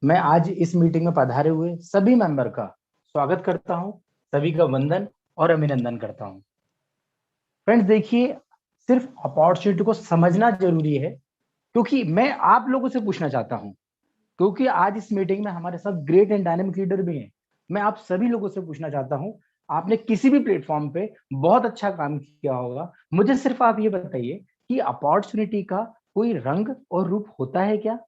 मैं आज इस मीटिंग में पधारे हुए सभी मेंबर का स्वागत करता हूं, सभी का वंदन और अभिनंदन करता हूं। फ्रेंड्स देखिए, सिर्फ अपॉर्चुनिटी को समझना जरूरी है, क्योंकि मैं आप लोगों से पूछना चाहता हूं, क्योंकि आज इस मीटिंग में हमारे साथ ग्रेट एंड डायनेमिक लीडर भी हैं। मैं आप सभी लोगों से पूछना चाहता हूं, आपने किसी भी प्लेटफॉर्म पे बहुत अच्छा काम किया होगा। मुझे सिर्फ आप ये बताइए कि अपॉर्चुनिटी का कोई रंग और रूप होता है क्या?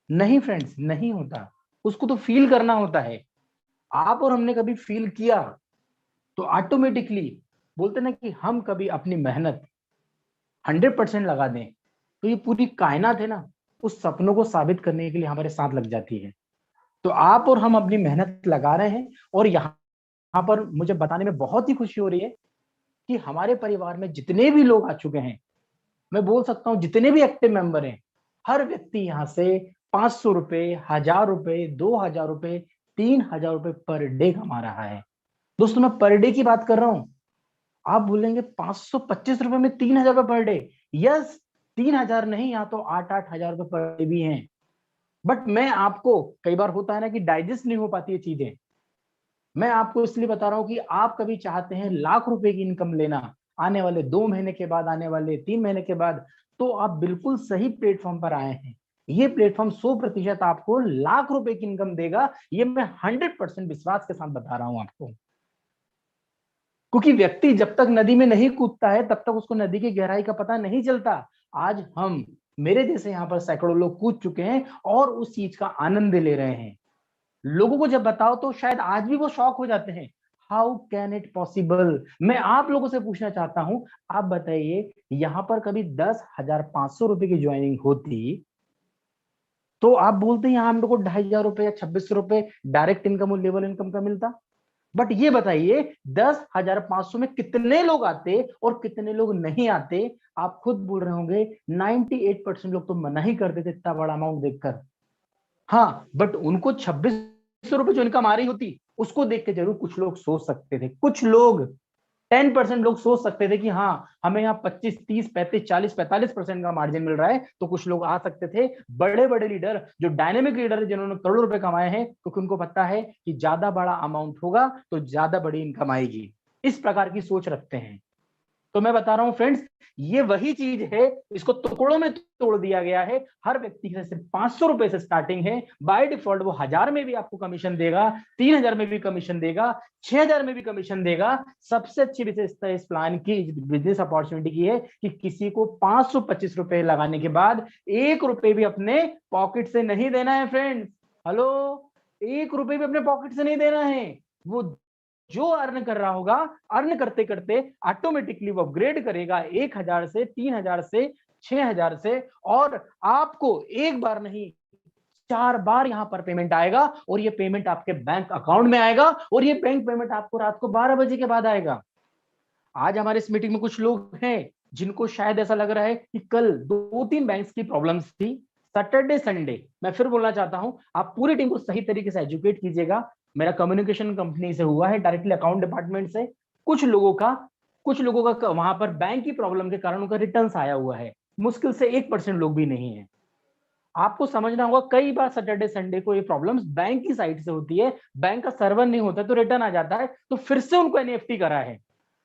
नहीं फ्रेंड्स, नहीं होता। उसको तो फील करना होता है। आप और हमने कभी फील किया तो ऑटोमेटिकली बोलते ना कि हम कभी अपनी मेहनत 100% लगा दें तो ये पूरी कायनात है ना, उस सपनों को साबित करने के लिए हमारे साथ लग जाती है। तो आप और हम अपनी मेहनत लगा रहे हैं, और यहाँ पर मुझे बताने में बहुत ही खुशी हो रही है कि हमारे परिवार में जितने भी लोग आ चुके हैं, मैं बोल सकता हूं जितने भी एक्टिव मेंबर हैं, हर व्यक्ति यहाँ से 500 रुपए, 1000 रुपए, 2000 रुपए, 3000 रुपए पर डे कमा रहा है। दोस्तों, मैं पर डे की बात कर रहा हूं। आप बोलेंगे 525 रुपए में 3000 रुपए पर डे? यस, 3000 नहीं, यहाँ तो 8-8 हजार रुपए पर डे भी हैं। बट मैं आपको, कई बार होता है ना कि डाइजेस्ट नहीं हो पाती है चीजें, मैं आपको इसलिए बता रहा हूं कि आप कभी चाहते हैं लाख रुपए की इनकम लेना आने वाले 2 महीने के बाद, आने वाले 3 महीने के बाद, तो आप बिल्कुल सही प्लेटफॉर्म पर आए हैं। ये प्लेटफॉर्म 100% आपको लाख रुपए की इनकम देगा, ये मैं 100% विश्वास के साथ बता रहा हूं आपको। क्योंकि व्यक्ति जब तक नदी में नहीं कूदता है तब तक उसको नदी की गहराई का पता नहीं चलता। आज हम, मेरे जैसे यहाँ पर सैकड़ों लोग कूद चुके हैं और उस चीज का आनंद ले रहे हैं। लोगों को जब बताओ तो शायद आज भी वो शॉक हो जाते हैं, हाउ कैन इट पॉसिबल। मैं आप लोगों से पूछना चाहता हूं, आप बताइए, यहाँ पर कभी 10,500 रुपए की ज्वाइनिंग होती तो आप बोलते हैं यहाँ हम लोग को 2,500 रुपए या 2600 रुपए डायरेक्ट इनकम और लेवल इनकम का मिलता। बट ये बताइए, 10,500 में कितने लोग आते और कितने लोग नहीं आते? आप खुद बोल रहे होंगे 98% लोग तो मना ही करते थे इतना बड़ा अमाउंट देखकर। हाँ, बट उनको 2600 रुपए जो इनकम आ रही होती, उसको देख के जरूर कुछ लोग सोच सकते थे, कुछ लोग 10% लोग सोच सकते थे कि हाँ, हमें यहाँ 25, 30, 35, 40, 45% का मार्जिन मिल रहा है, तो कुछ लोग आ सकते थे। बड़े बड़े लीडर, जो डायनेमिक लीडर है, जिन्होंने करोड़ों रुपए कमाए हैं, क्योंकि उनको पता है कि ज्यादा बड़ा अमाउंट होगा तो ज्यादा बड़ी इनकम आएगी, इस प्रकार की सोच रखते हैं। तो मैं बता रहा हूं फ्रेंड्स, ये वही चीज है, इसको टुकड़ों में तोड़ दिया गया है। हर व्यक्ति से सिर्फ 500 रुपए से स्टार्टिंग है। बाय डिफॉल्ट वो 1000 में भी आपको कमीशन देगा, 3000 में भी कमीशन देगा, 6000 में भी कमीशन देगा। सबसे अच्छी विशेषता इस प्लान की, बिजनेस अपॉर्चुनिटी की है कि किसी को 525 रुपए लगाने के बाद 1 रुपए भी अपने पॉकेट से नहीं देना है फ्रेंड्स। हेलो, 1 रुपए भी अपने पॉकेट से नहीं देना है। वो जो अर्न कर रहा होगा, अर्न करते करते ऑटोमेटिकली वो अपग्रेड करेगा 1000 से, 3000 से, 6000 से, और आपको एक बार नहीं 4 बार यहां पर पेमेंट आएगा, और ये पेमेंट आपके बैंक अकाउंट में आएगा, और ये बैंक पेमेंट आपको रात को 12 बजे के बाद आएगा। आज हमारे इस मीटिंग में कुछ लोग हैं जिनको शायद ऐसा लग रहा है कि कल 2-3 बैंक्स की प्रॉब्लम्स थी, सैटरडे संडे। मैं फिर बोलना चाहता हूं, आप पूरी टीम को सही तरीके से एजुकेट कीजिएगा। मेरा कम्युनिकेशन कंपनी से हुआ है, डायरेक्टली अकाउंट डिपार्टमेंट से। कुछ लोगों का वहां पर बैंक की प्रॉब्लम के कारण उनका रिटर्न आया हुआ है, मुश्किल से 1% लोग भी नहीं है। आपको समझना होगा, कई बार सैटरडे संडे को ये प्रॉब्लम्स बैंक की साइड से होती है, बैंक का सर्वर नहीं होता तो रिटर्न आ जाता है, तो फिर से उनको एनईएफटी करा है।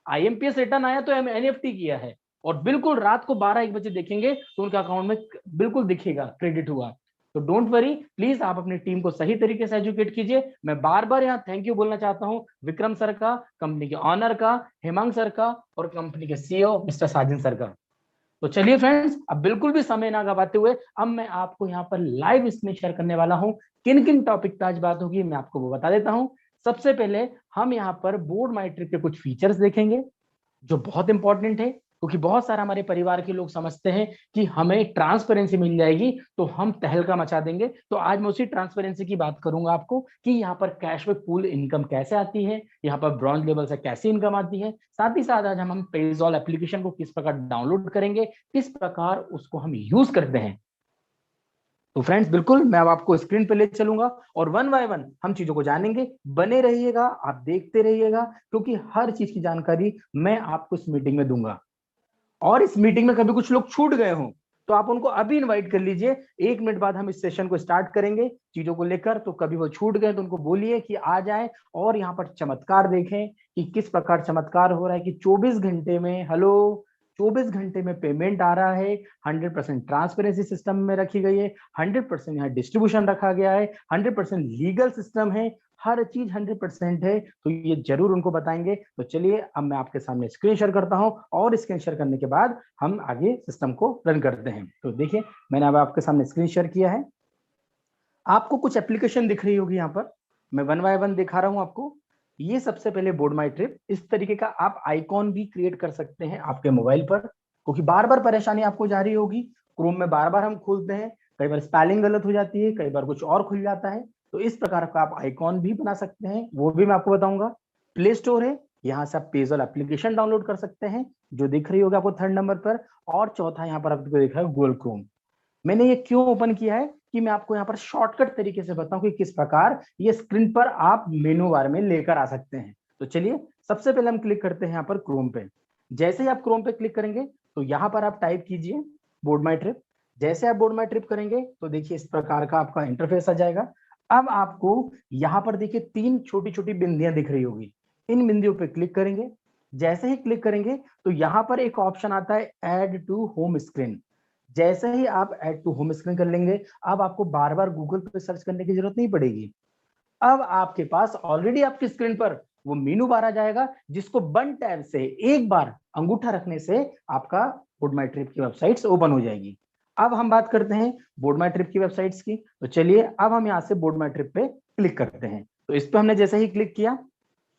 आईएमपीएस रिटर्न आया तो एनईएफटी किया है, और बिल्कुल रात को 12-1 बजे देखेंगे तो उनके अकाउंट में बिल्कुल दिखेगा क्रेडिट हुआ। तो डोंट वरी, प्लीज आप अपनी टीम को सही तरीके से एजुकेट कीजिए। मैं बार बार यहाँ थैंक यू बोलना चाहता हूँ विक्रम सर का, कंपनी के ऑनर का, हेमंग सर का, और कंपनी के सीईओ मिस्टर साजिन सर का। तो चलिए फ्रेंड्स, अब बिल्कुल भी समय ना गवाते हुए अब मैं आपको यहाँ पर लाइव स्क्रीन शेयर करने वाला हूँ। किन किन टॉपिक पे आज बात होगी मैं आपको वो बता देता हूँ। सबसे पहले हम यहाँ पर बोर्ड माई ट्रिप के कुछ फीचर्स देखेंगे जो बहुत इंपॉर्टेंट है, क्योंकि बहुत सारा हमारे परिवार के लोग समझते हैं कि हमें ट्रांसपेरेंसी मिल जाएगी तो हम तहलका मचा देंगे। तो आज मैं उसी ट्रांसपेरेंसी की बात करूंगा आपको कि यहाँ पर कैशबैक पूल इनकम कैसे आती है, यहाँ पर ब्रॉन्ज लेवल से कैसे इनकम आती है। साथ ही साथ आज हम पेजॉल एप्लीकेशन को किस प्रकार डाउनलोड करेंगे, किस प्रकार उसको हम यूज करते हैं। तो फ्रेंड्स, बिल्कुल मैं अब आपको स्क्रीन पे ले चलूंगा और वन बाय वन हम चीजों को जानेंगे। बने रहिएगा, आप देखते रहिएगा, क्योंकि हर चीज की जानकारी मैं आपको इस मीटिंग में दूंगा। और इस मीटिंग में कभी कुछ लोग छूट गए हों तो आप उनको अभी इनवाइट कर लीजिए, 1 मिनट बाद हम इस सेशन को स्टार्ट करेंगे चीजों को लेकर। तो कभी वो छूट गए तो उनको बोलिए कि आ जाएं और यहाँ पर चमत्कार देखें कि किस प्रकार चमत्कार हो रहा है कि 24 घंटे में, हेलो, 24 घंटे में पेमेंट आ रहा है, 100% ट्रांसपेरेंसी सिस्टम में रखी गई है, 100% यहाँ डिस्ट्रीब्यूशन रखा गया है, 100% लीगल सिस्टम है, हर चीज 100% है। तो ये जरूर उनको बताएंगे। तो चलिए अब मैं आपके सामने स्क्रीन शेयर करता हूं और स्क्रीन शेयर करने के बाद हम आगे सिस्टम को रन करते हैं। तो देखिए मैंने अब आपके सामने स्क्रीन शेयर किया है। आपको कुछ एप्लीकेशन दिख रही होगी यहाँ पर, मैं वन बाय वन दिखा रहा हूं आपको। ये सबसे पहले बोर्ड माई ट्रिप, इस तरीके का आप आइकॉन भी क्रिएट कर सकते हैं आपके मोबाइल पर, क्योंकि बार बार परेशानी आपको जा रही होगी। क्रोम में बार बार हम खोलते हैं, कई बार स्पेलिंग गलत हो जाती है, कई बार कुछ और खुल जाता है। तो इस प्रकार का आप आइकॉन भी बना सकते हैं, वो भी मैं आपको बताऊंगा। प्ले स्टोर है, यहाँ से आप पेजल एप्लीकेशन डाउनलोड कर सकते हैं, जो दिख रही होगी आपको 3rd नंबर पर। और चौथा यहाँ पर आपको दिख रहा है गूगल क्रोम। मैंने ये क्यों ओपन किया है कि मैं आपको यहाँ पर शॉर्टकट तरीके से बताऊं कि किस प्रकार ये स्क्रीन पर आप मेनू बार में लेकर आ सकते हैं। तो चलिए सबसे पहले हम क्लिक करते हैं यहाँ पर क्रोम पे। जैसे ही आप क्रोम पे क्लिक करेंगे तो यहाँ पर आप टाइप कीजिए बोर्ड माई ट्रिप। जैसे आप बोर्ड माई ट्रिप करेंगे तो देखिए इस प्रकार का आपका इंटरफेस आ जाएगा। अब आपको यहाँ पर देखिए 3 छोटी छोटी बिंदियां दिख रही होगी, इन बिंदियों पे क्लिक करेंगे। जैसे ही क्लिक करेंगे तो यहाँ पर एक ऑप्शन आता है ऐड टू होम स्क्रीन। जैसे ही आप ऐड टू होम स्क्रीन कर लेंगे, अब आपको बार बार गूगल पे सर्च करने की जरूरत नहीं पड़ेगी। अब आपके पास ऑलरेडी आपकी स्क्रीन पर वो मेनू बार आ जाएगा, जिसको वन टैब से एक बार अंगूठा रखने से आपका बोर्ड माई ट्रिप की वेबसाइट ओपन हो जाएगी। अब हम बात करते हैं बोर्ड माई ट्रिप की वेबसाइट्स की। तो चलिए अब हम यहाँ से बोर्ड माई ट्रिप पे क्लिक करते हैं। तो इस पे हमने जैसे ही क्लिक किया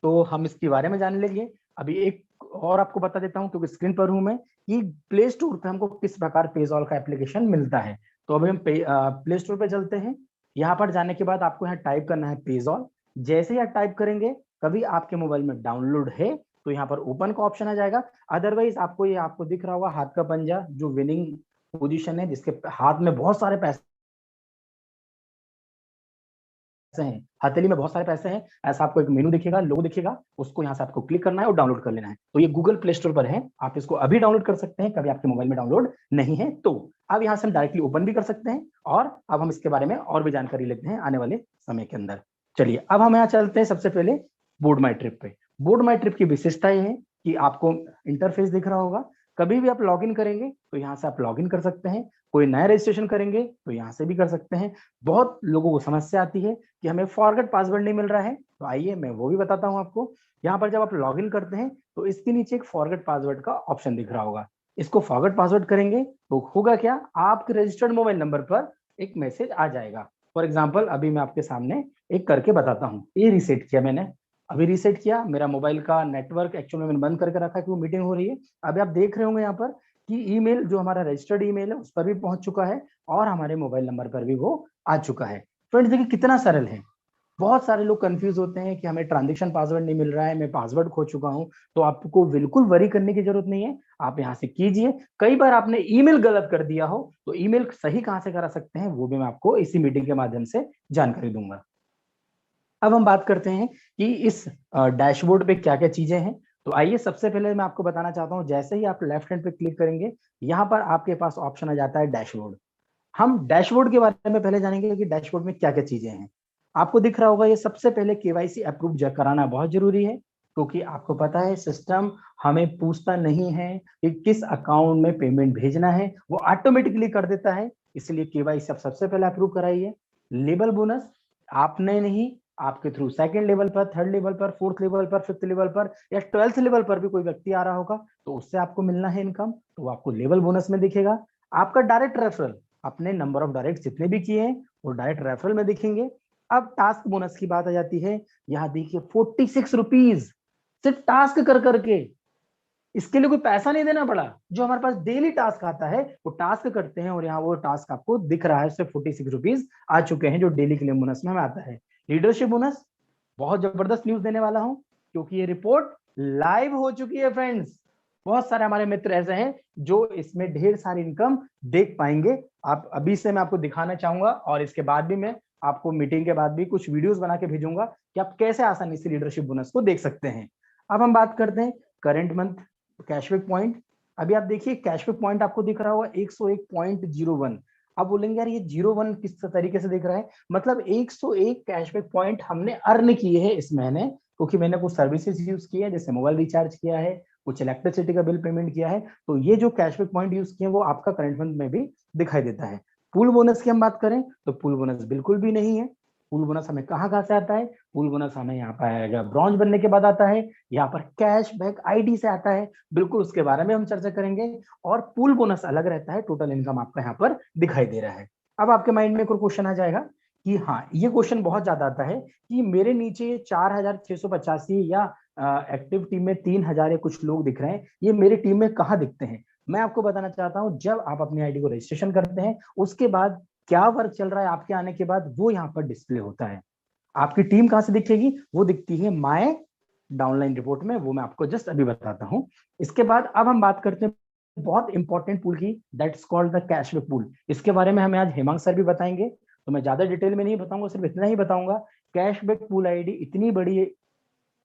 तो हम इसके बारे में जानने लगे। अभी एक और आपको बता देता हूं क्योंकि स्क्रीन पर हूं मैं, कि प्ले स्टोर पे हमको किस प्रकार पेजॉल का एप्लीकेशन मिलता है। तो अभी हम प्ले स्टोर पे चलते हैं। यहाँ पर जाने के बाद आपको यहाँ टाइप करना है पेजॉल। जैसे ही आप टाइप करेंगे, कभी आपके मोबाइल में डाउनलोड है तो यहाँ पर ओपन का ऑप्शन आ जाएगा। अदरवाइज आपको ये आपको दिख रहा होगा हाथ का पंजा, जो विनिंग पोजीशन है, जिसके हाथ में बहुत सारे पैसे हैं, हथेली में बहुत सारे पैसे हैं, ऐसा आपको एक मेनू दिखेगा, लोगो दिखेगा, उसको यहाँ से आपको क्लिक करना है और डाउनलोड कर लेना है। तो ये गूगल प्ले स्टोर पर है, आप इसको अभी डाउनलोड कर सकते हैं, कभी आपके मोबाइल में डाउनलोड नहीं है तो। अब यहाँ से हम डायरेक्टली ओपन भी कर सकते हैं और अब हम इसके बारे में और भी जानकारी लेते हैं आने वाले समय के अंदर। चलिए अब हम यहाँ चलते हैं सबसे पहले बोर्ड माई ट्रिप पे। बोर्ड माई ट्रिप की विशेषता ये है कि आपको इंटरफेस दिख रहा होगा, कभी भी आप लॉगिन करेंगे तो यहाँ से आप लॉगिन कर सकते हैं, कोई नया रजिस्ट्रेशन करेंगे तो यहाँ से भी कर सकते हैं। बहुत लोगों को समस्या आती है कि हमें फॉरगेट पासवर्ड नहीं मिल रहा है, तो आइए मैं वो भी बताता हूं आपको। यहाँ पर जब आप लॉगिन करते हैं तो इसके नीचे एक फॉरगेट पासवर्ड का ऑप्शन दिख रहा होगा, इसको फॉरगेट पासवर्ड करेंगे तो होगा क्या, आपके रजिस्टर्ड मोबाइल नंबर पर एक मैसेज आ जाएगा। फॉर एग्जाम्पल अभी मैं आपके सामने एक करके बताता हूँ। ये रीसेट किया मैंने, अभी रीसेट किया, मेरा मोबाइल का नेटवर्क एक्चुअल में मैंने बंद करके रखा कि वो मीटिंग हो रही है। अभी आप देख रहे होंगे यहाँ पर कि ईमेल जो हमारा रजिस्टर्ड ईमेल है उस पर भी पहुंच चुका है और हमारे मोबाइल नंबर पर भी वो आ चुका है। फ्रेंड्स देखिए कितना सरल है। बहुत सारे लोग कंफ्यूज होते हैं कि हमें ट्रांजैक्शन पासवर्ड नहीं मिल रहा है, मैं पासवर्ड खो चुका हूं। तो आपको बिल्कुल वरी करने की जरूरत नहीं है, आप यहां से कीजिए। कई बार आपने ईमेल गलत कर दिया हो तो ईमेल सही कहां से करा सकते हैं वो भी मैं आपको इसी मीटिंग के माध्यम से जानकारी दूंगा। अब हम बात करते हैं कि इस डैशबोर्ड पे क्या क्या चीजें हैं। तो आइए सबसे पहले मैं आपको बताना चाहता हूं, जैसे ही आप लेफ्ट हैंड पे क्लिक करेंगे यहाँ पर आपके पास ऑप्शन आ जाता है डैशबोर्ड। हम डैशबोर्ड के बारे में पहले जानेंगे कि डैशबोर्ड में क्या क्या चीजें हैं। आपको दिख रहा होगा ये सबसे पहले केवाईसी अप्रूव कराना बहुत जरूरी है, क्योंकि आपको पता है सिस्टम हमें पूछता नहीं है कि किस अकाउंट में पेमेंट भेजना है, वो ऑटोमेटिकली कर देता है। इसलिए केवाईसी आप सबसे पहले अप्रूव कराइए। लेवल बोनस आपने नहीं, आपके थ्रू सेकंड लेवल पर, थर्ड लेवल पर, फोर्थ लेवल पर, फिफ्थ लेवल पर या 12th लेवल पर भी कोई व्यक्ति आ रहा होगा तो उससे आपको मिलना है इनकम, तो वो आपको लेवल बोनस में दिखेगा। आपका डायरेक्ट रेफरल, अपने नंबर ऑफ डायरेक्ट जितने भी किए हैं वो डायरेक्ट रेफरल में दिखेंगे। अब टास्क बोनस की बात आ जाती है, यहाँ देखिए 46 रुपीज सिर्फ टास्क कर करके, इसके लिए कोई पैसा नहीं देना पड़ा। जो हमारे पास डेली टास्क आता है वो टास्क करते हैं और यहाँ वो टास्क आपको दिख रहा है, सिर्फ 46 रुपीज आ चुके हैं जो डेली के लिए बोनस में हमें आता है। लीडरशिप बोनस बहुत जबरदस्त न्यूज देने वाला हूं, क्योंकि ये रिपोर्ट लाइव हो चुकी है फ्रेंड्स। बहुत सारे हमारे मित्र ऐसे हैं जो इसमें ढेर सारी इनकम देख पाएंगे। आप अभी से मैं आपको दिखाना चाहूंगा और इसके बाद भी मैं आपको मीटिंग के बाद भी कुछ वीडियोस बना के भेजूंगा कि आप कैसे आसानी से लीडरशिप बोनस को देख सकते हैं। अब हम बात करते हैं करंट मंथ कैशबैक पॉइंट। अभी आप देखिए कैशबैक पॉइंट आपको दिख रहा होगा 101.01। आप बोलेंगे यार ये 01 किस तरीके से दिख रहा है, मतलब 101 कैशबैक पॉइंट हमने अर्न किए हैं इस महीने, क्योंकि मैंने कुछ सर्विसेज यूज किए हैं, जैसे मोबाइल रिचार्ज किया है, कुछ इलेक्ट्रिसिटी का बिल पेमेंट किया है, तो ये जो कैशबैक पॉइंट यूज किए वो आपका करंट मंथ में भी दिखाई देता है। पूल बोनस की हम बात करें तो पूल बोनस बिल्कुल भी नहीं है। पूल बोनस हमें कहाँ कहाँ से आता है? पूल बोनस हमें यहाँ पर आएगा ब्रॉन्ज बनने के बाद आता है, यहाँ पर कैशबैक आईडी से आता है, बिल्कुल उसके बारे में हम चर्चा करेंगे। और पूल बोनस अलग रहता है, टोटल इनकम आपका यहाँ पर दिखाई दे रहा है। अब आपके माइंड में एक और क्वेश्चन आ जाएगा कि हाँ, ये क्वेश्चन बहुत ज्यादा आता है कि मेरे नीचे 4685 या एक्टिव टीम में 3000 या कुछ लोग दिख रहे हैं, ये मेरी टीम में कहाँ दिखते हैं? मैं आपको बताना चाहता हूं, जब आप अपनी आईडी को रजिस्ट्रेशन करते हैं उसके बाद क्या वर्क चल रहा है आपके आने के बाद वो यहाँ पर डिस्प्ले होता है। आपकी टीम कहां से दिखेगी? वो दिखती है माय डाउनलाइन रिपोर्ट में, वो मैं आपको जस्ट अभी बताता हूं। इसके बाद अब हम बात करते हैं बहुत इंपॉर्टेंट पूल की, that's called the cashback pool. इसके बारे में हमें आज हेमंत सर भी बताएंगे, तो मैं ज्यादा डिटेल में नहीं बताऊंगा, सिर्फ इतना ही बताऊंगा। कैशबैक पूल आईडी इतनी बड़ी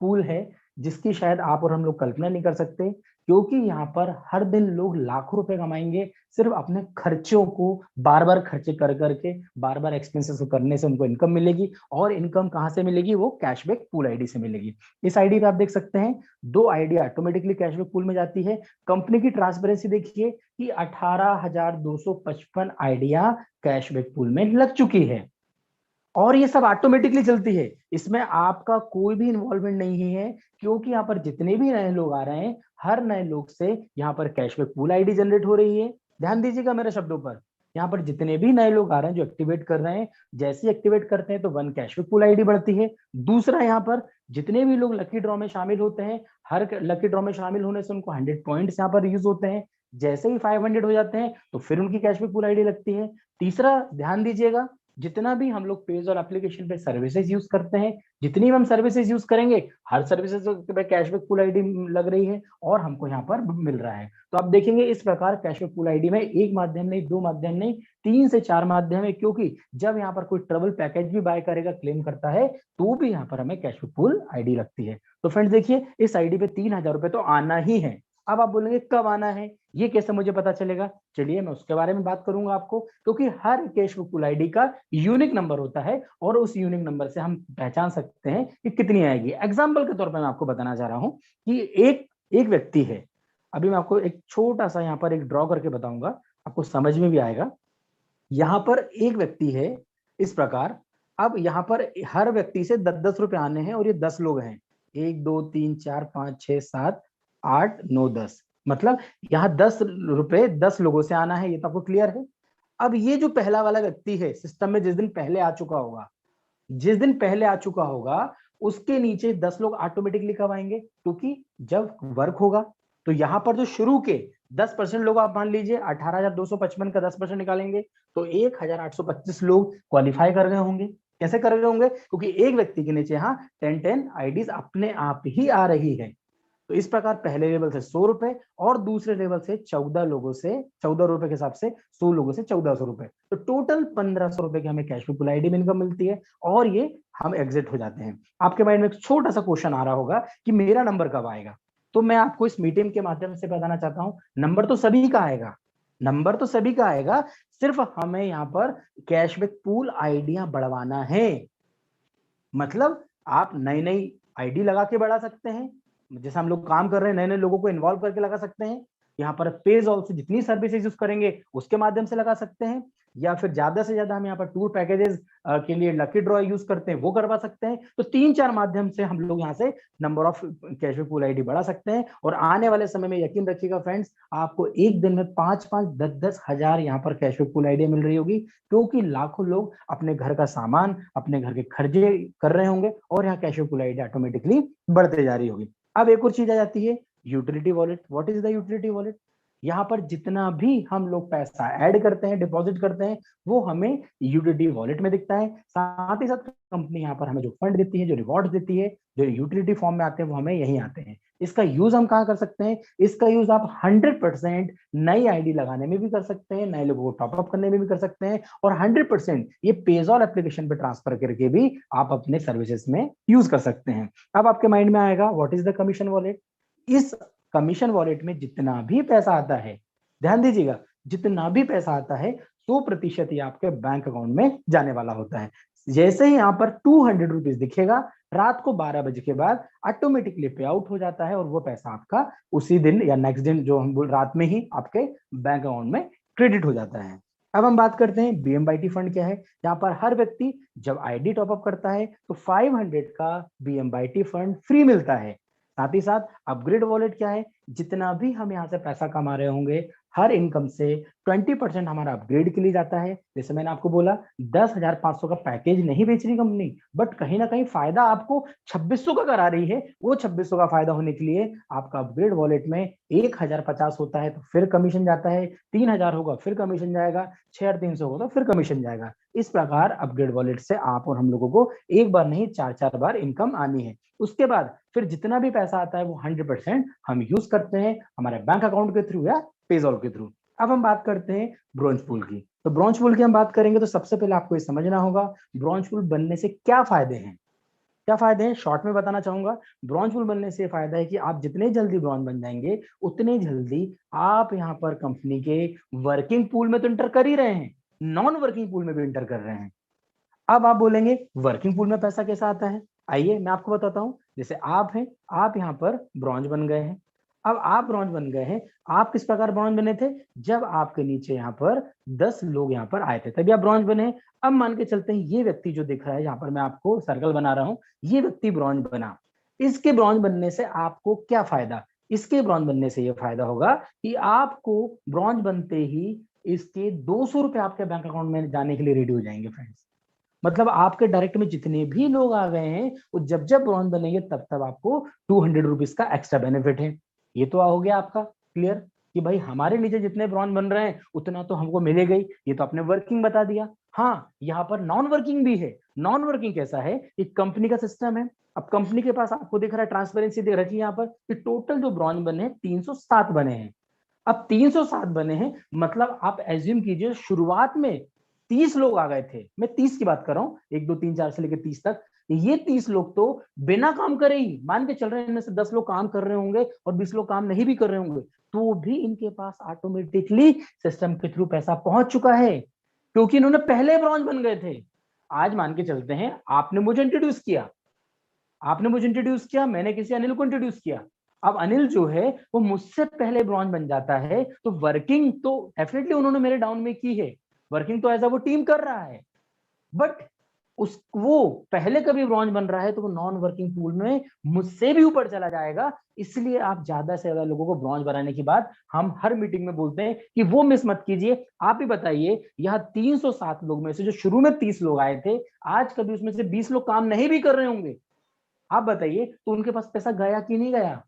पूल है जिसकी शायद आप और हम लोग कल्पना नहीं कर सकते, क्योंकि यहाँ पर हर दिन लोग लाखों रुपए कमाएंगे सिर्फ अपने खर्चों को बार बार खर्चे कर करके, बार बार एक्सपेंसेस करने से उनको इनकम मिलेगी। और इनकम कहाँ से मिलेगी? वो कैशबैक पूल आईडी से मिलेगी। इस आईडी पे आप देख सकते हैं 2 आईडी ऑटोमेटिकली कैशबैक पूल में जाती है। कंपनी की ट्रांसपेरेंसी देखिए कि 18,255 आइडिया कैशबैक पूल में लग चुकी है, और ये सब ऑटोमेटिकली चलती है, इसमें आपका कोई भी इन्वॉल्वमेंट नहीं है, क्योंकि यहाँ पर जितने भी नए लोग आ रहे हैं हर नए लोग से यहाँ पर कैशबैक पूल आईडी जनरेट हो रही है। ध्यान दीजिएगा मेरे शब्दों पर, यहाँ पर जितने भी नए लोग आ रहे हैं जो एक्टिवेट कर रहे हैं, जैसे ही एक्टिवेट करते हैं तो 1 कैशबैक पूल आईडी बढ़ती है। दूसरा, यहाँ पर जितने भी लोग लकी ड्रॉ में शामिल होते हैं, हर लकी ड्रॉ में शामिल होने से उनको 100 पॉइंट्स यहाँ पर यूज होते हैं। जैसे ही 500 हो जाते हैं तो फिर उनकी कैशबैक पूल आईडी लगती है। तीसरा, ध्यान दीजिएगा, जितना भी हम लोग पेज और एप्लीकेशन पे सर्विसेज यूज करते हैं, जितनी भी हम सर्विसेज यूज करेंगे हर सर्विसेज पे कैशबैक पूल आईडी लग रही है और हमको यहाँ पर मिल रहा है। तो आप देखेंगे इस प्रकार कैशबैक पूल आईडी में एक माध्यम नहीं, दो माध्यम नहीं, 3 से 4 माध्यम है, क्योंकि जब यहाँ पर कोई ट्रबल पैकेज भी बाय करेगा, क्लेम करता है, तो भी यहाँ पर हमें कैशबैक पूल आईडी लगती है। तो फ्रेंड्स देखिए, इस आईडी पे 3000 रुपए तो आना ही है। अब आप बोलेंगे कब आना है, ये कैसे मुझे पता चलेगा? चलिए मैं उसके बारे में बात करूंगा आपको, क्योंकि हर कैशबुक पूल आईडी का यूनिक नंबर होता है और उस यूनिक नंबर से हम पहचान सकते हैं कि कितनी आएगी। एग्जाम्पल के तौर पर मैं आपको बताना चाह रहा हूं कि एक व्यक्ति है, अभी मैं आपको एक छोटा सा यहाँ पर एक ड्रॉ करके बताऊंगा, आपको समझ में भी आएगा। यहाँ पर एक व्यक्ति है इस प्रकार, अब यहाँ पर हर व्यक्ति से 10-10 रुपए आने हैं और ये 10 लोग हैं, 1 2 3 4 5 6 7 8 9 10, मतलब यहाँ 10 रुपए 10 लोगों से आना है, ये तो आपको क्लियर है। अब ये जो पहला वाला व्यक्ति है सिस्टम में जिस दिन पहले आ चुका होगा, जिस दिन पहले आ चुका होगा उसके नीचे 10 लोग ऑटोमेटिकली कब आएंगे? क्योंकि जब वर्क होगा तो यहाँ पर जो शुरू के 10% लोग, आप मान लीजिए 18,255 का 10% निकालेंगे तो 1,825 लोग क्वालिफाई कर गए होंगे। कैसे कर गए होंगे? क्योंकि एक व्यक्ति के नीचे यहाँ 10 आईडीज अपने आप ही आ रही है। तो इस प्रकार पहले लेवल से 100 रुपए और दूसरे लेवल से 14 लोगों से 14 रुपए के हिसाब से 100 लोगों से 1400 रुपए, तो टोटल 1500 रुपए की हमें कैशबैक पूल आईडी में इनकम मिलती है और ये हम एग्जिट हो जाते हैं। आपके माइंड में एक छोटा सा क्वेश्चन आ रहा होगा कि मेरा नंबर कब आएगा? तो मैं आपको इस मीटिंग के माध्यम से बताना चाहता हूं, नंबर तो सभी का आएगा, नंबर तो सभी का आएगा, सिर्फ हमें यहाँ पर कैशबैक पूल आईडियां बढ़वाना है। मतलब आप नई नई आईडी लगा के बढ़ा सकते हैं, जैसे हम लोग काम कर रहे हैं नए नए लोगों को इन्वॉल्व करके लगा सकते हैं। यहाँ पर पेज ऑल्सो जितनी सर्विसेज यूज करेंगे उसके माध्यम से लगा सकते हैं, या फिर ज्यादा से ज्यादा हम यहाँ पर टूर पैकेजेस के लिए लकी ड्रॉ यूज करते हैं, वो करवा सकते हैं। तो 3-4 माध्यम से हम लोग यहाँ से number of cashback pool ID बढ़ा सकते हैं। और आने वाले समय में यकीन रखिएगा फ्रेंड्स, आपको एक दिन में 5-5 10-10 हजार यहाँ पर कैशबैक पूल आईडी मिल रही होगी, क्योंकि लाखों लोग अपने घर का सामान, अपने घर के खर्चे कर रहे होंगे और यहाँ कैशबैक पूल आईडी ऑटोमेटिकली बढ़ते जा रही होगी। अब एक और चीज आ जाती है utility wallet. What is the utility wallet? यहाँ पर जितना भी हम लोग पैसा ऐड करते हैं, डिपॉजिट करते हैं, वो हमें यूटिलिटी वॉलेट में दिखता है। साथ ही साथ कंपनी यहाँ पर हमें जो फंड देती है, जो रिवॉर्ड देती है, जो यूटिलिटी फॉर्म में आते हैं, वो हमें यहीं आते हैं। इसका यूज हम कहाँ कर सकते हैं? इसका यूज आप 100% नई आईडी लगाने में भी कर सकते हैं, नए लोगों को टॉपअप करने में भी कर सकते हैं, और 100% ये पेजॉल एप्लीकेशन पे ट्रांसफर करके भी आप अपने सर्विसेज में यूज कर सकते हैं। अब आपके माइंड में आएगा what is the commission wallet? इस कमीशन वॉलेट में जितना भी पैसा आता है, ध्यान दीजिएगा, जितना भी पैसा आता है 100% ही आपके बैंक अकाउंट में जाने वाला होता है। जैसे ही यहाँ पर 200 रुपीज दिखेगा, रात को 12 बजे के बाद ऑटोमेटिकली पे आउट हो जाता है और वो पैसा आपका उसी दिन या नेक्स्ट दिन जो हम बोल रात में ही आपके बैंक अकाउंट में क्रेडिट हो जाता है। अब हम बात करते हैं बीएमवाईटी फंड क्या है। यहाँ पर हर व्यक्ति जब आईडी टॉपअप करता है तो 500 का बीएमवाईटी फंड फ्री मिलता है। साथ ही साथ अपग्रेड वॉलेट क्या है, जितना भी हम यहाँ से पैसा कमा रहे होंगे हर इनकम से 20% हमारा अपग्रेड के लिए जाता है। जैसे मैंने आपको बोला 10,500 का पैकेज नहीं बेच रही कंपनी, बट कहीं ना कहीं फायदा आपको 2600 का करा रही है। वो 2600 का फायदा होने के लिए आपका अपग्रेड वॉलेट में 1050 होता है तो फिर कमीशन जाता है, 3000 होगा फिर कमीशन जाएगा, 6300 होगा तो फिर कमीशन जाएगा। इस प्रकार अपग्रेड वॉलेट से आप और हम लोगों को एक बार नहीं 4 बार इनकम आनी है। उसके बाद फिर जितना भी पैसा आता है वो 100% हम यूज करते हैं हमारे बैंक अकाउंट के थ्रू या पेजॉल के थ्रू। अब हम बात करते हैं ब्रॉन्ज पूल की। तो ब्रॉन्ज पूल की हम बात करेंगे तो सबसे पहले आपको ये समझना होगा ब्रॉन्ज पूल बनने से क्या फायदे हैं। क्या फायदे हैं शॉर्ट में बताना चाहूंगा। ब्रॉन्ज पूल बनने से फायदा है कि आप जितने जल्दी ब्रॉन्ज बन जाएंगे उतने जल्दी आप यहाँ पर कंपनी के वर्किंग पूल में तो इंटर कर ही रहे हैं, नॉन वर्किंग पूल में भी इंटर कर रहे हैं। अब आप बोलेंगे वर्किंग पूल में पैसा कैसा आता है, आइए मैं आपको बताता हूं। जैसे आप हैं, आप यहाँ पर ब्रॉन्ज बन गए हैं। अब आप ब्रॉन्ज बन गए हैं, आप किस प्रकार ब्रॉन्ज बने थे, जब आपके नीचे यहाँ पर 10 लोग यहाँ पर आए थे तभी आप ब्रॉन्ज बने। अब मान के चलते हैं ये व्यक्ति जो दिख रहा है, यहाँ पर मैं आपको सर्कल बना रहा हूँ, ये व्यक्ति ब्रॉन्ज बना। इसके ब्रॉन्ज बनने से आपको क्या फायदा, इसके ब्रॉन्ज बनने से ये फायदा होगा कि आपको ब्रॉन्ज बनते ही इसके 200 रुपए आपके बैंक अकाउंट में जाने के लिए रेडी हो जाएंगे फ्रेंड्स। मतलब आपके डायरेक्ट में जितने भी लोग आ गए हैं वो जब जब ब्रॉन्ज बनेंगे तब तब आपको 200 रुपीज का एक्स्ट्रा बेनिफिट है। ये तो हो गया आपका क्लियर कि भाई हमारे नीचे जितने ब्रॉन्ज बन रहे हैं उतना तो हमको मिलेगा ही। ये तो आपने वर्किंग बता दिया। हाँ, यहाँ पर नॉन वर्किंग भी है। नॉन वर्किंग कैसा है, एक कंपनी का सिस्टम है। अब कंपनी के पास आपको दिख रहा है, ट्रांसपेरेंसी दे रखी है यहाँ पर कि टोटल जो ब्रॉन्ज बने हैं 307 बने हैं। अब 307 बने हैं मतलब आप एज्यूम कीजिए शुरुआत में 30 लोग आ गए थे। मैं 30 की बात कर रहा हूँ, 1 2 3 4 से लेकर 30 तक। ये 30 लोग तो बिना काम करे ही मान के चल रहे हैं, इनमें से 10 लोग काम कर रहे होंगे और 20 लोग काम नहीं भी कर रहे होंगे, तो भी इनके पास ऑटोमेटिकली सिस्टम के थ्रू पैसा पहुंच चुका है क्योंकि इन्होंने पहले ब्रॉन्ज बन गए थे। आज मान के चलते हैं आपने मुझे इंट्रोड्यूस किया, मैंने किसी अनिल को इंट्रोड्यूस किया। अब अनिल जो है वो मुझसे पहले ब्रॉन्ज बन जाता है तो वर्किंग तो डेफिनेटली उन्होंने मेरे डाउन में की है, वर्किंग तो एज वो टीम कर रहा है, बट वो पहले कभी ब्रॉन्ज बन रहा है तो वो नॉन वर्किंग पूल में मुझसे भी ऊपर चला जाएगा। इसलिए आप ज्यादा से ज्यादा लोगों को ब्रॉन्ज बनाने की बात हम हर मीटिंग में बोलते हैं कि वो मिस मत कीजिए। आप ही बताइए, यहाँ 307 लोग में से जो शुरू में 30 लोग आए थे, आज कभी उसमें से 20 लोग काम नहीं भी कर रहे होंगे, आप बताइए तो उनके पास पैसा गया कि नहीं गया।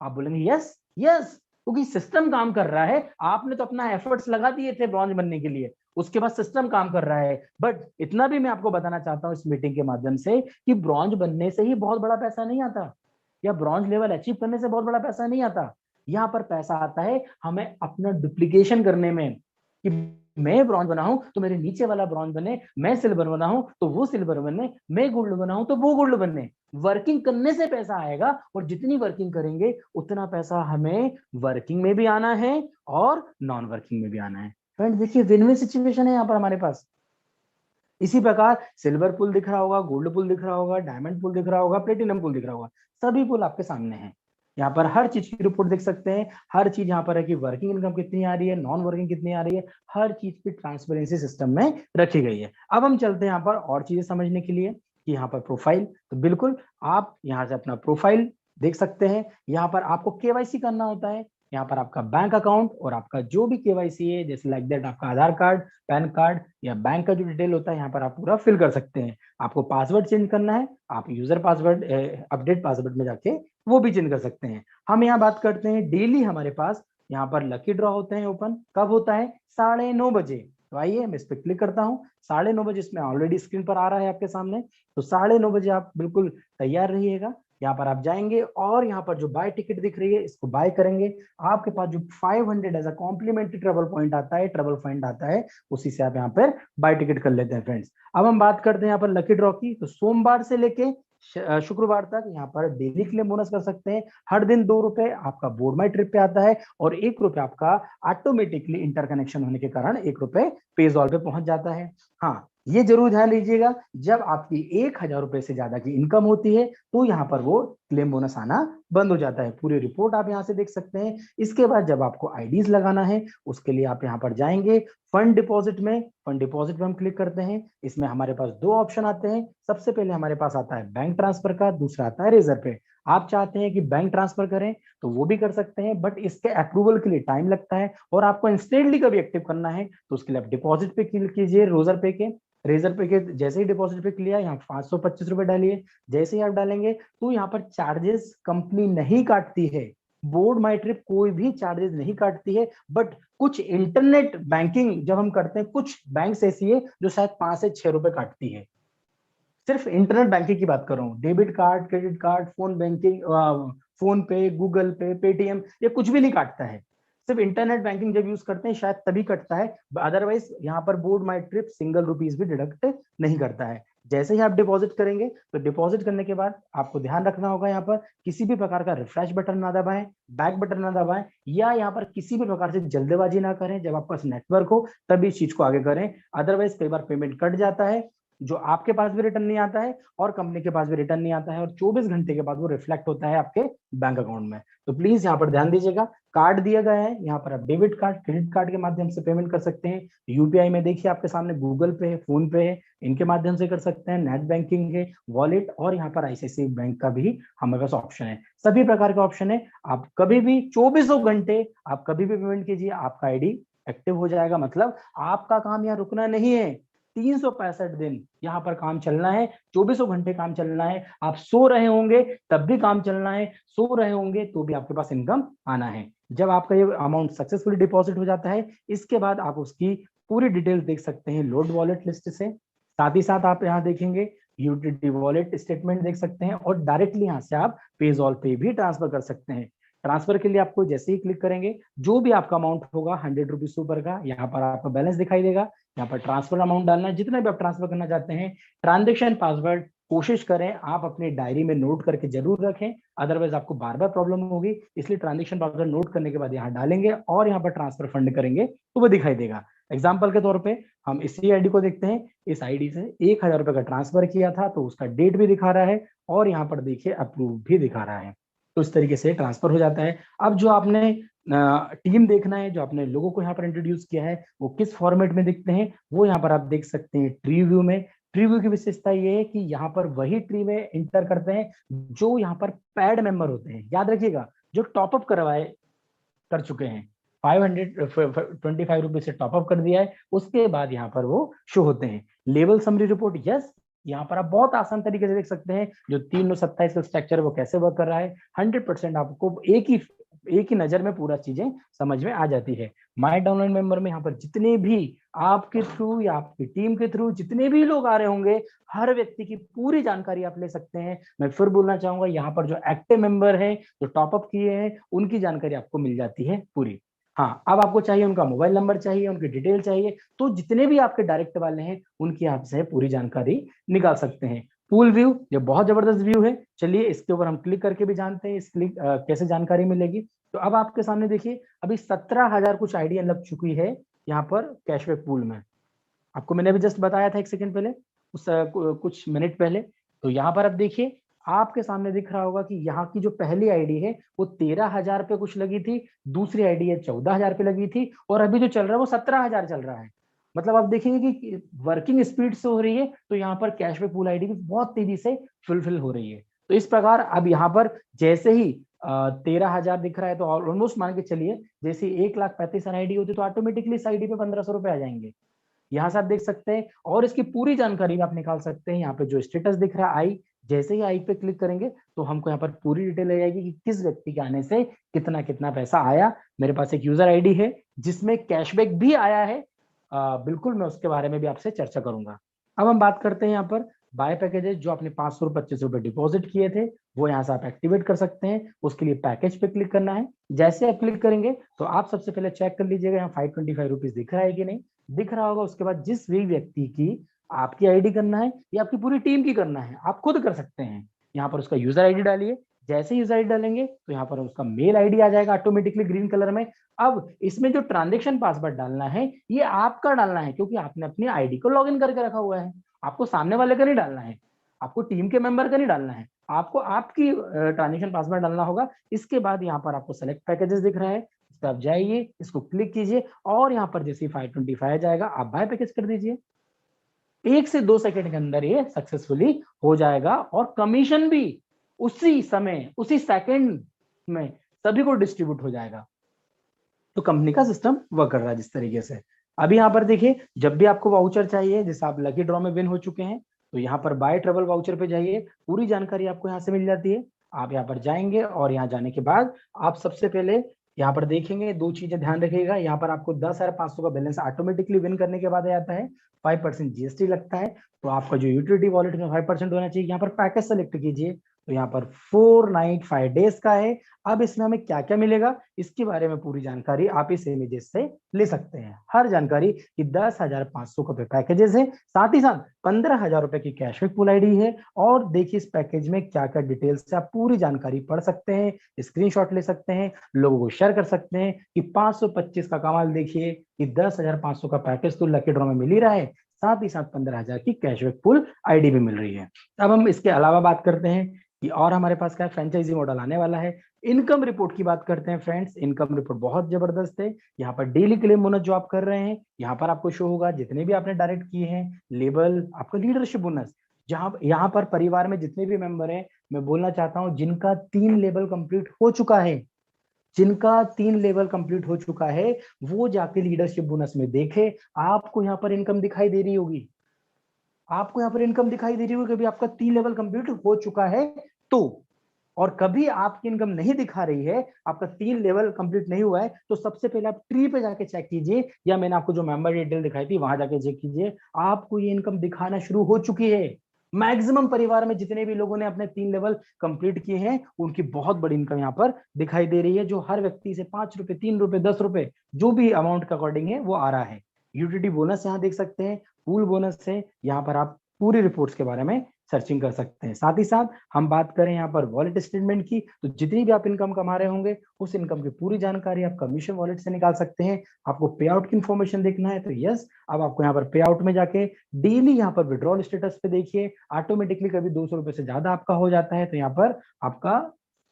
आप बोलेंगे यस यस, क्योंकि सिस्टम काम कर रहा है। आपने तो अपना एफर्ट्स लगा दिए थे ब्रॉन्ज बनने के लिए, उसके बाद सिस्टम काम कर रहा है। बट इतना भी मैं आपको बताना चाहता हूं इस मीटिंग के माध्यम से कि ब्रॉन्ज बनने से ही बहुत बड़ा पैसा नहीं आता या ब्रॉन्ज लेवल अचीव करने से बहुत बड़ा पैसा नहीं आता। यहाँ पर पैसा आता है हमें अपना डुप्लीकेशन करने में कि मैं ब्रॉन्ज बना हूं तो मेरे नीचे वाला ब्रॉन्ज बने, मैं सिल्वर बना हूं तो वो सिल्वर बने, मैं गोल्ड बना हूं तो वो गोल्ड बने। वर्किंग करने से पैसा आएगा और जितनी वर्किंग करेंगे उतना पैसा हमें वर्किंग में भी आना है और नॉन वर्किंग में भी आना है। फ्रेंड्स देखिए विन विन सिचुएशन है यहाँ पर हमारे पास। इसी प्रकार सिल्वर पुल दिख रहा होगा, गोल्ड पुल दिख रहा होगा, डायमंड पुल दिख रहा होगा, प्लेटिनम पुल दिख रहा होगा, सभी पुल आपके सामने हैं। यहाँ पर हर चीज की रिपोर्ट देख सकते हैं। हर चीज यहाँ पर है कि वर्किंग इनकम कितनी आ रही है, नॉन वर्किंग कितनी आ रही है, हर चीज की ट्रांसपेरेंसी सिस्टम में रखी गई है। अब हम चलते हैं यहाँ पर और चीजें समझने के लिए कि यहाँ पर प्रोफाइल, तो बिल्कुल आप यहाँ से अपना प्रोफाइल देख सकते हैं। यहाँ पर आपको केवाईसी करना होता है। यहाँ पर आपका बैंक अकाउंट और आपका जो भी केवाईसी है, जैसे लाइक दैट आपका आधार कार्ड, पैन कार्ड या बैंक का जो डिटेल होता है, यहाँ पर आप पूरा फिल कर सकते हैं। आपको पासवर्ड चेंज करना है, आप यूजर पासवर्ड अपडेट पासवर्ड में जाके वो भी चेंज कर सकते हैं। हम यहाँ बात करते हैं डेली हमारे पास यहाँ पर लकी ड्रॉ होते हैं ओपन, कब होता है 9:30 बजे। तो आइए मैं इस पर क्लिक करता हूँ, 9:30 बजे इसमें ऑलरेडी स्क्रीन पर आ रहा है आपके सामने। तो 9:30 बजे आप बिल्कुल तैयार रहिएगा। यहाँ पर आप जाएंगे और यहाँ पर जो बाय टिकट दिख रही है इसको बाय करेंगे। आपके पास जो 500 as a complimentary travel point आता है, ट्रेवल पॉइंट आता है, उसी से आप यहाँ पर बाय टिकट कर लेते हैं फ्रेंड्स। अब हम बात करते हैं यहाँ पर लकी ड्रॉ की। तो सोमवार से लेके शुक्रवार तक यहाँ पर डेली क्लेम बोनस कर सकते हैं। हर दिन 2 रुपए आपका बोर्ड माई ट्रिप पे आता है और 1 रुपए आपका ऑटोमेटिकली इंटरकनेक्शन होने के कारण 1 रुपए पेजॉल पे पहुंच जाता है। हाँ, ये जरूर ध्यान लीजिएगा, जब आपकी 1,000 रुपए से ज्यादा की इनकम होती है तो यहाँ पर वो क्लेम बोनस आना बंद हो जाता है। पूरी रिपोर्ट आप यहाँ से देख सकते हैं। इसके बाद जब आपको आईडीज लगाना है उसके लिए आप यहाँ पर जाएंगे फंड डिपॉजिट में। फंड डिपॉजिट में हम क्लिक करते हैं। इसमें हमारे पास 2 ऑप्शन आते हैं। सबसे पहले हमारे पास आता है बैंक ट्रांसफर का, दूसरा आता है रेजर पे। आप चाहते हैं कि बैंक ट्रांसफर करें तो वो भी कर सकते हैं, बट इसके अप्रूवल के लिए टाइम लगता है और आपको इंस्टेंटली कभी एक्टिव करना है तो उसके लिए आप डिपॉजिट पे क्लिक कीजिए। रेजर पे के जैसे ही डिपॉजिट पे क्लिक, यहाँ 525 रुपए डालिए। जैसे ही आप डालेंगे तो यहाँ पर चार्जेस कंपनी नहीं काटती है, बोर्ड माई ट्रिप कोई भी चार्जेस नहीं काटती है। बट कुछ इंटरनेट बैंकिंग जब हम करते हैं, कुछ बैंक ऐसी है जो शायद 5 से 6 रुपए काटती है। सिर्फ इंटरनेट बैंकिंग की बात कर रहा हूँ, debit card, credit card, phone banking, phone पे, गूगल पे, पेटीएम, ये कुछ भी नहीं काटता है। सिर्फ इंटरनेट बैंकिंग जब यूज करते हैं शायद तभी कटता है, अदरवाइज यहाँ पर बोर्ड माई ट्रिप सिंगल रुपीज भी डिडक्ट नहीं करता है। जैसे ही आप डिपॉजिट करेंगे तो डिपॉजिट करने के बाद आपको ध्यान रखना होगा, यहाँ पर किसी भी प्रकार का रिफ्रेश बटन ना दबाएं, बैक बटन ना दबाएं, या यहाँ पर किसी भी प्रकार से जल्दबाजी ना करें। जब आपके पास नेटवर्क हो तभी इस चीज को आगे करें, अदरवाइज कई बार पेमेंट कट जाता है जो आपके पास भी रिटर्न नहीं आता है और कंपनी के पास भी रिटर्न नहीं आता है, और 24 घंटे के बाद वो रिफ्लेक्ट होता है आपके बैंक अकाउंट में। तो प्लीज यहाँ पर ध्यान दीजिएगा। कार्ड दिया गया है, यहाँ पर आप डेबिट कार्ड, क्रेडिट कार्ड के माध्यम से पेमेंट कर सकते हैं। यूपीआई में देखिए आपके सामने गूगल पे है, फोन पे है, इनके माध्यम से कर सकते हैं। नेट बैंकिंग है, वॉलेट, और यहाँ पर आईसीआईसीआई बैंक का भी हमारे पास ऑप्शन है। सभी प्रकार के ऑप्शन है। आप कभी भी 24 घंटे आप कभी भी पेमेंट कीजिए, आपका आईडी एक्टिव हो जाएगा। मतलब आपका काम यहाँ रुकना नहीं है, 365 दिन यहाँ पर काम चलना है, 24 घंटे काम चलना है। आप सो रहे होंगे तब भी काम चलना है, सो रहे होंगे तो भी आपके पास इनकम आना है। जब आपका ये अमाउंट सक्सेसफुली डिपॉजिट हो जाता है, इसके बाद आप उसकी पूरी डिटेल देख सकते हैं लोड वॉलेट लिस्ट से। साथ ही साथ आप यहाँ देखेंगे यूटिलिटी वॉलेट स्टेटमेंट देख सकते हैं, और डायरेक्टली यहाँ से आप पेजॉल पे भी ट्रांसफर कर सकते हैं। ट्रांसफर के लिए आपको जैसे ही क्लिक करेंगे, जो भी आपका अमाउंट होगा 100 रुपीज से ऊपर का, यहाँ पर आपका बैलेंस दिखाई देगा। यहाँ पर ट्रांसफर अमाउंट डालना है, जितना भी आप ट्रांसफर करना चाहते हैं। ट्रांजेक्शन पासवर्ड कोशिश करें आप अपनी डायरी में नोट करके जरूर रखें, अदरवाइज आपको बार बार प्रॉब्लम होगी। इसलिए ट्रांजेक्शन पासवर्ड नोट करने के बाद यहाँ डालेंगे और यहाँ पर ट्रांसफर फंड करेंगे तो वो दिखाई देगा। एग्जाम्पल के तौर पे हम इसी आईडी को देखते हैं। इस आईडी से 1,000 रुपए का ट्रांसफर किया था तो उसका डेट भी दिखा रहा है और यहाँ पर देखिए अप्रूव भी दिखा रहा है। तो इस तरीके से ट्रांसफर हो जाता है। अब जो आपने टीम देखना है, जो आपने लोगों को यहाँ पर इंट्रोड्यूस किया है, वो किस फॉर्मेट में दिखते हैं वो यहाँ पर आप देख सकते हैं ट्री व्यू में। ट्री व्यू की विशेषता ये है कि यहाँ पर वही ट्री में इंटर करते हैं जो यहाँ पर पैड मेंबर होते हैं। याद रखिएगा, जो टॉपअप करवाए कर चुके हैं, 525 रुपीज से टॉपअप कर दिया है, उसके बाद यहाँ पर वो शो होते हैं। लेवल समरी रिपोर्ट, यस, यहाँ पर आप बहुत आसान तरीके से देख सकते हैं जो 327 का स्ट्रक्चर है वो कैसे वर्क कर रहा है। 100% आपको एक ही नजर में पूरा चीजें समझ में आ जाती है। माय डाउनलोड मेंबर में यहाँ पर जितने भी आपके थ्रू या आपकी टीम के थ्रू जितने भी लोग आ रहे होंगे, हर व्यक्ति की पूरी जानकारी आप ले सकते हैं। मैं फिर बोलना चाहूंगा, यहाँ पर जो एक्टिव मेंबर है, जो टॉपअप किए हैं, उनकी जानकारी आपको मिल जाती है पूरी। हाँ, अब आपको चाहिए उनका मोबाइल नंबर चाहिए, उनकी डिटेल चाहिए, तो जितने भी आपके डायरेक्ट वाले हैं उनकी आपसे पूरी जानकारी निकाल सकते हैं। पूल व्यू, ये बहुत जबरदस्त व्यू है। चलिए इसके ऊपर हम क्लिक करके भी जानते हैं इस कैसे जानकारी मिलेगी। तो अब आपके सामने देखिए, अभी 17,000 कुछ आइडिया लग चुकी है यहाँ पर कैशबैक पूल में। आपको मैंने अभी जस्ट बताया था 1 सेकंड पहले, उस कुछ मिनट पहले। तो यहाँ पर अब देखिए, आपके सामने दिख रहा होगा कि यहाँ की जो पहली आईडी है वो 13,000 पे कुछ लगी थी, दूसरी आईडी है 14,000 पे लगी थी, और अभी जो चल रहा है वो 17,000 चल रहा है। मतलब आप देखेंगे कि वर्किंग स्पीड से हो रही है, तो यहाँ पर कैशबैक पूल आईडी भी बहुत तेजी से फुलफिल हो रही है। तो इस प्रकार अब यहाँ पर जैसे ही 13,000 दिख रहा है तो ऑलमोस्ट मान के चलिए जैसे 1,35,000 आईडी होती तो ऑटोमेटिकली इस आईडी पे 1,500 रुपए आ जाएंगे। यहाँ से आप देख सकते हैं, और इसकी पूरी जानकारी भी आप निकाल सकते हैं। यहाँ पे जो स्टेटस दिख रहा है आई, जैसे ही आई पे क्लिक करेंगे तो हमको यहाँ पर पूरी डिटेल आ जाएगी कि किस व्यक्ति के आने से कितना कितना पैसा आया। मेरे पास एक यूजर आईडी है जिसमें कैशबैक भी आया है, बिल्कुल मैं उसके बारे में भी आपसे चर्चा करूंगा। अब हम बात करते हैं यहाँ पर बाय पैकेजेस। जो आपने 525 रुपए डिपॉजिट किए थे वो यहाँ से आप एक्टिवेट कर सकते हैं। उसके लिए पैकेज पे क्लिक करना है। जैसे आप क्लिक करेंगे तो आप सबसे पहले चेक कर लीजिएगा यहाँ 525 रुपीज दिख रहा है कि नहीं। दिख रहा होगा, उसके बाद जिस भी व्यक्ति की आपकी आईडी करना है या आपकी पूरी टीम की करना है, आप खुद कर सकते हैं। यहाँ पर उसका यूजर आईडी डालिए, जैसे यूजर आईडी डालेंगे तो यहाँ पर उसका मेल आईडी आ जाएगा ऑटोमेटिकली ग्रीन कलर में। अब इसमें जो ट्रांजेक्शन पासवर्ड डालना है ये आपका डालना है, क्योंकि आपने अपनी आईडी को लॉगिन करके रखा हुआ है। आपको सामने वाले का नहीं डालना है, आपको टीम के मेंबर का नहीं डालना है, आपको आपकी ट्रांजेक्शन पासवर्ड डालना होगा। इसके बाद यहाँ पर आपको सेलेक्ट पैकेजेस दिख रहा है, इस पर आप जाइए, इसको क्लिक कीजिए और यहाँ पर जैसे 525 आ जाएगा आप बाय पैकेज कर दीजिए। 1 से 2 सेकंड के अंदर ये सक्सेसफुली हो जाएगा और कमीशन भी उसी समय उसी सेकंड में सभी को डिस्ट्रीब्यूट हो जाएगा। तो कंपनी का सिस्टम वर्क कर रहा है जिस तरीके से। अभी यहाँ पर देखिए, जब भी आपको वाउचर चाहिए, जैसे आप लकी ड्रॉ में विन हो चुके हैं, तो यहाँ पर बाय ट्रेवल वाउचर पे जाइए, पूरी जानकारी आपको यहाँ से मिल जाती है। आप यहाँ पर जाएंगे और यहाँ जाने के बाद आप सबसे पहले यहाँ पर देखेंगे, 2 चीजें ध्यान रखिएगा। यहाँ पर आपको 10,500 का बैलेंस ऑटोमेटिकली विन करने के बाद आता है, 5% जीएसटी लगता है। तो आपका जो यूटिलिटी वॉलेट में 5% होना चाहिए। यहाँ पर पैकेज सेलेक्ट कीजिए, तो यहाँ पर 4 नाइट 5 डेज का है। अब इसमें हमें क्या क्या मिलेगा इसके बारे में पूरी जानकारी आप इस इमेजेस से ले सकते हैं। हर जानकारी कि 10,500 रुपए पैकेजेस है, साथ ही साथ 15,000 रुपए की कैशबैक पूल आईडी है। और देखिए इस पैकेज में क्या क्या डिटेल्स से आप पूरी जानकारी पढ़ सकते हैं, स्क्रीनशॉट ले सकते हैं, लोगों को शेयर कर सकते हैं कि 525 का कमाल देखिए कि 10,500 का पैकेज तो लकी ड्रॉ में मिल ही रहा है, साथ ही साथ 15,000 की कैशबैक पूल आईडी भी मिल रही है। अब हम इसके अलावा बात करते हैं कि और हमारे पास क्या फ्रेंचाइजी मॉडल आने वाला है। इनकम रिपोर्ट की बात करते हैं फ्रेंड्स। इनकम रिपोर्ट बहुत जबरदस्त है। यहाँ पर डेली क्लेम बोनस जो आप कर रहे हैं यहाँ पर आपको शो होगा, जितने भी आपने डायरेक्ट किए हैं, लेबल आपका लीडरशिप बोनस। जहां यहाँ पर परिवार में जितने भी मेंबर हैं, मैं बोलना चाहता हूं जिनका 3 लेवल कंप्लीट हो चुका है, जिनका 3 लेवल कंप्लीट हो चुका है वो जाके लीडरशिप बोनस में देखे, आपको यहाँ पर इनकम दिखाई दे रही होगी। आपको यहाँ पर इनकम दिखाई दे रही होगी कभी आपका 3 लेवल कंप्लीट हो चुका है तो। और कभी आपकी इनकम नहीं दिखा रही है, आपका 3 लेवल कंप्लीट नहीं हुआ है, तो सबसे पहले आप ट्री पे जाके चेक कीजिए, या मैंने आपको जो मेंबर डिटेल दिखाई थी वहां जाके चेक कीजिए, आपको ये इनकम दिखाना शुरू हो चुकी है। मैक्सिमम परिवार में जितने भी लोगों ने अपने 3 लेवल कंप्लीट किए हैं उनकी बहुत बड़ी इनकम यहाँ पर दिखाई दे रही है, जो हर व्यक्ति से 5 रुपए, 3 रुपए, 10 रुपए जो भी अमाउंट के अकॉर्डिंग है वो आ रहा है। यूटिलिटी बोनस यहाँ देख सकते हैं, पूल बोनस है, यहाँ पर आप पूरी रिपोर्ट्स के बारे में सर्चिंग कर सकते हैं। साथ ही साथ हम बात करें यहाँ पर वॉलेट स्टेटमेंट की, तो जितनी भी आप इनकम कमा रहे होंगे उस इनकम की पूरी जानकारी आप कमीशन वॉलेट से निकाल सकते हैं। आपको पे आउट की इन्फॉर्मेशन देखना है तो यस, अब आपको यहाँ पर पे आउट में जाके डेली यहाँ पर विड्रॉल स्टेटस पे देखिए, ऑटोमेटिकली कभी 200 रुपए से ज्यादा आपका हो जाता है तो यहाँ पर आपका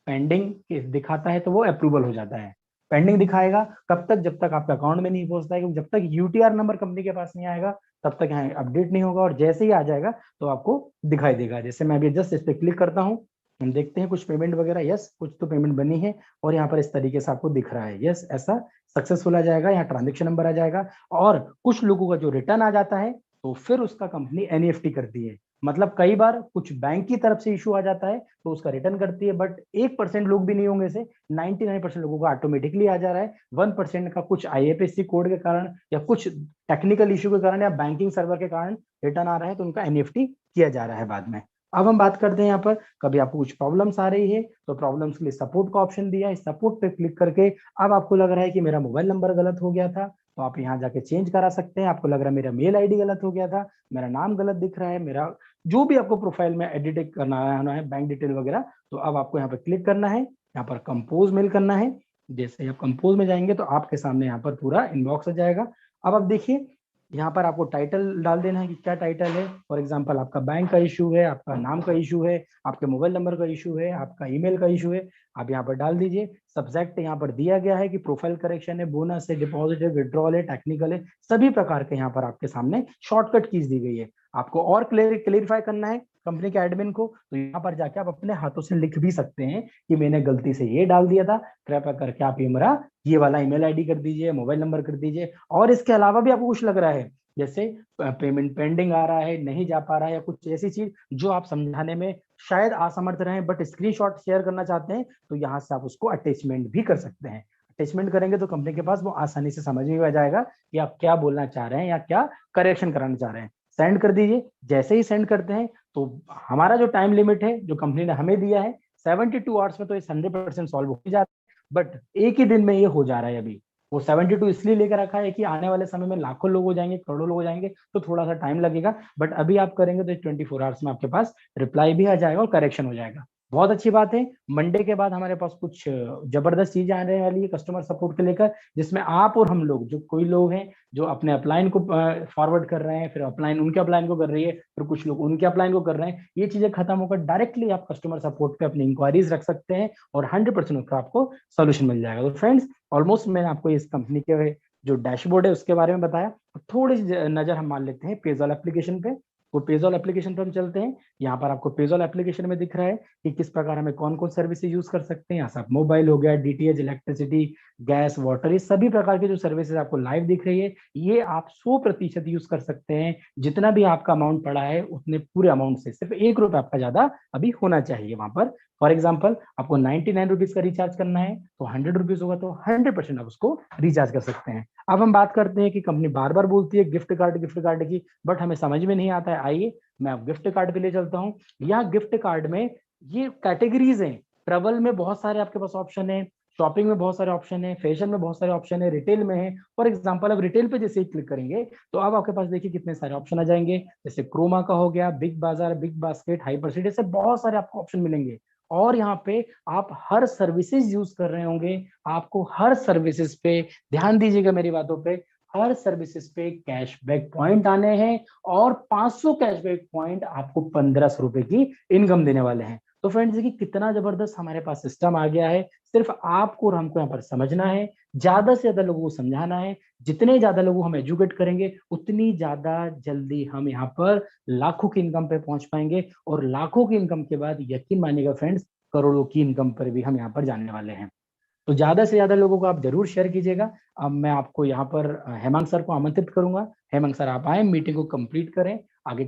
पेंडिंग दिखाता है तो वो अप्रूवल हो जाता है। पेंडिंग दिखाएगा कब तक, जब तक आपके अकाउंट में नहीं पहुंचता है, क्योंकि जब तक यूटीआर नंबर कंपनी के पास नहीं आएगा तब तक यहाँ अपडेट नहीं होगा, और जैसे ही आ जाएगा तो आपको दिखाई देगा। जैसे मैं अभी जस्ट इस पे क्लिक करता हूँ, हम देखते हैं कुछ पेमेंट वगैरह, यस कुछ तो पेमेंट बनी है और यहाँ पर इस तरीके से आपको दिख रहा है, यस ऐसा सक्सेसफुल आ जाएगा, यहाँ ट्रांजेक्शन नंबर आ जाएगा। और कुछ लोगों का जो रिटर्न आ जाता है तो फिर उसका कंपनी एनईएफटी करती है। मतलब कई बार कुछ बैंक की तरफ से इशू आ जाता है तो उसका रिटर्न करती है, बट 1% लोग भी नहीं होंगे से 99% लोगों को ऑटोमेटिकली आ जा रहा है। 1% का कुछ आईएफएससी कोड के कारण या कुछ टेक्निकल इशू के कारण या बैंकिंग सर्वर के कारण रिटर्न आ रहा है तो उनका एनईएफटी किया जा रहा है बाद में। अब हम बात करते हैं यहाँ पर कभी आपको कुछ प्रॉब्लम्स आ रही है तो प्रॉब्लम्स के लिए सपोर्ट का ऑप्शन दिया है, सपोर्ट पे क्लिक करके अब आपको लग रहा है कि मेरा मोबाइल नंबर गलत हो गया था तो आप यहाँ जाके चेंज करा सकते हैं। आपको लग रहा है मेरा मेल आईडी गलत हो गया था, मेरा नाम गलत दिख रहा है, मेरा जो भी आपको प्रोफाइल में एडिट करना है बैंक डिटेल वगैरह, तो अब आपको यहाँ पर क्लिक करना है, यहाँ पर कंपोज मेल करना है। जैसे आप कंपोज में जाएंगे तो आपके सामने यहाँ पर पूरा इनबॉक्स आ जाएगा। अब आप देखिए यहाँ पर आपको टाइटल डाल देना है कि क्या टाइटल है। फॉर एग्जांपल आपका बैंक का इशू है, आपका नाम का इशू है, आपके मोबाइल नंबर का इशू है, आपका ईमेल का इशू है, आप यहाँ पर डाल दीजिए। सब्जेक्ट यहाँ पर दिया गया है कि प्रोफाइल करेक्शन है, बोनस है, डिपॉजिट है, विड्रॉल है, टेक्निकल है, सभी प्रकार के यहाँ पर आपके सामने शॉर्टकट कीज दी गई है। आपको और क्लेरिफाई करना है कंपनी के एडमिन को तो यहाँ पर जाके आप अपने हाथों से लिख भी सकते हैं कि मैंने गलती से ये डाल दिया था, कृपया करके आप ये मेरा ये वाला ईमेल आईडी कर दीजिए, मोबाइल नंबर कर दीजिए। और इसके अलावा भी आपको कुछ लग रहा है जैसे पेमेंट पेंडिंग आ रहा है, नहीं जा पा रहा है, या कुछ ऐसी चीज जो आप समझाने में शायद असमर्थ रहे बट स्क्रीनशॉट शेयर करना चाहते हैं तो यहाँ से आप उसको अटैचमेंट भी कर सकते हैं। अटैचमेंट करेंगे तो कंपनी के पास वो आसानी से समझ में आ जाएगा कि आप क्या बोलना चाह रहे हैं या क्या करेक्शन कराना चाह रहे हैं। सेंड कर दीजिए। जैसे ही सेंड करते हैं तो हमारा जो टाइम लिमिट है जो कंपनी ने हमें दिया है 72 आवर्स में तो ये 100% सॉल्व हो जाता है, बट एक ही दिन में ये हो जा रहा है अभी। वो 72 इसलिए लेकर रखा है कि आने वाले समय में लाखों लोग हो जाएंगे, करोड़ों लोग हो जाएंगे, तो थोड़ा सा टाइम लगेगा, बट अभी आप करेंगे तो 24 आवर्स में आपके पास रिप्लाई भी आ जाएगा और करेक्शन हो जाएगा। बहुत अच्छी बात है। मंडे के बाद हमारे पास कुछ जबरदस्त चीजें आने वाली है कस्टमर सपोर्ट को लेकर, जिसमें आप और हम लोग, जो कोई लोग हैं जो अपने अपलाइन को फॉरवर्ड कर रहे हैं, फिर अपलाइन उनके अपलाइन को कर रही है, फिर कुछ लोग उनके अपलाइन को कर रहे हैं, ये चीजें खत्म होकर डायरेक्टली आप कस्टमर सपोर्ट पे अपनी इंक्वायरीज रख सकते हैं और 100% उसका आपको सोल्यूशन मिल जाएगा। तो फ्रेंड्स, ऑलमोस्ट मैंने आपको इस कंपनी के जो डैशबोर्ड है उसके बारे में बताया। थोड़ी सी नजर हम मान लेते हैं पेजॉल एप्लीकेशन पे। वो पेजॉल एप्लीकेशन पे हम चलते हैं। यहाँ पर आपको पेजॉल एप्लीकेशन में दिख रहा है कि किस प्रकार हमें कौन कौन सर्विसेज यूज कर सकते हैं। यहाँ से आप मोबाइल हो गया, डीटीएच, इलेक्ट्रिसिटी, गैस, वाटर, ये सभी प्रकार की जो सर्विसेज आपको लाइव दिख रही है, ये आप 100% यूज कर सकते हैं। जितना भी आपका अमाउंट पड़ा है उतने पूरे अमाउंट से सिर्फ 1 रुपए आपका ज्यादा अभी होना चाहिए वहां पर। फॉर एग्जाम्पल, आपको 99 रुपीज का रिचार्ज करना है तो 100 रुपीज होगा, तो 100% आप उसको रिचार्ज कर सकते हैं। अब हम बात करते हैं कि कंपनी बार बार बोलती है गिफ्ट कार्ड की, बट हमें समझ में नहीं आता है। आइए मैं आप गिफ्ट कार्ड पे ले चलता हूँ। यहाँ गिफ्ट कार्ड में ये कैटेगरीज हैं। ट्रेवल में बहुत सारे आपके पास ऑप्शन है, शॉपिंग में बहुत सारे ऑप्शन है, फैशन में बहुत सारे ऑप्शन है, रिटेल में है। फॉर एग्जाम्पल, अब रिटेल पे जैसे ही क्लिक करेंगे तो अब आपके पास देखिए कितने सारे ऑप्शन आ जाएंगे। जैसे क्रोमा का हो गया, बिग बाजार, बिग बास्केट, हाइपर सीट, ऐसे बहुत सारे आपको ऑप्शन मिलेंगे। और यहाँ पे आप हर सर्विसेज यूज कर रहे होंगे, आपको हर सर्विसेज पे, ध्यान दीजिएगा मेरी बातों पे, हर सर्विसेज पे कैशबैक पॉइंट आने हैं और 500 कैशबैक पॉइंट आपको 1500 रुपए की इनकम देने वाले हैं। तो फ्रेंड्स देखिए कितना जबरदस्त हमारे पास सिस्टम आ गया है। सिर्फ आपको और हमको यहाँ पर समझना है, ज्यादा से ज्यादा लोगों को समझाना है। जितने ज्यादा लोगों को हम एजुकेट करेंगे उतनी ज्यादा जल्दी हम यहाँ पर लाखों की इनकम पे पहुंच पाएंगे, और लाखों की इनकम के बाद यकीन मानिएगा फ्रेंड्स, करोड़ों की इनकम पर भी हम यहाँ पर जाने वाले हैं। तो ज्यादा से ज्यादा लोगों को आप जरूर शेयर कीजिएगा। अब मैं आपको यहाँ पर हेमंत सर को आमंत्रित करूंगा। हेमंत सर, आप आए, मीटिंग को कंप्लीट करें, आगे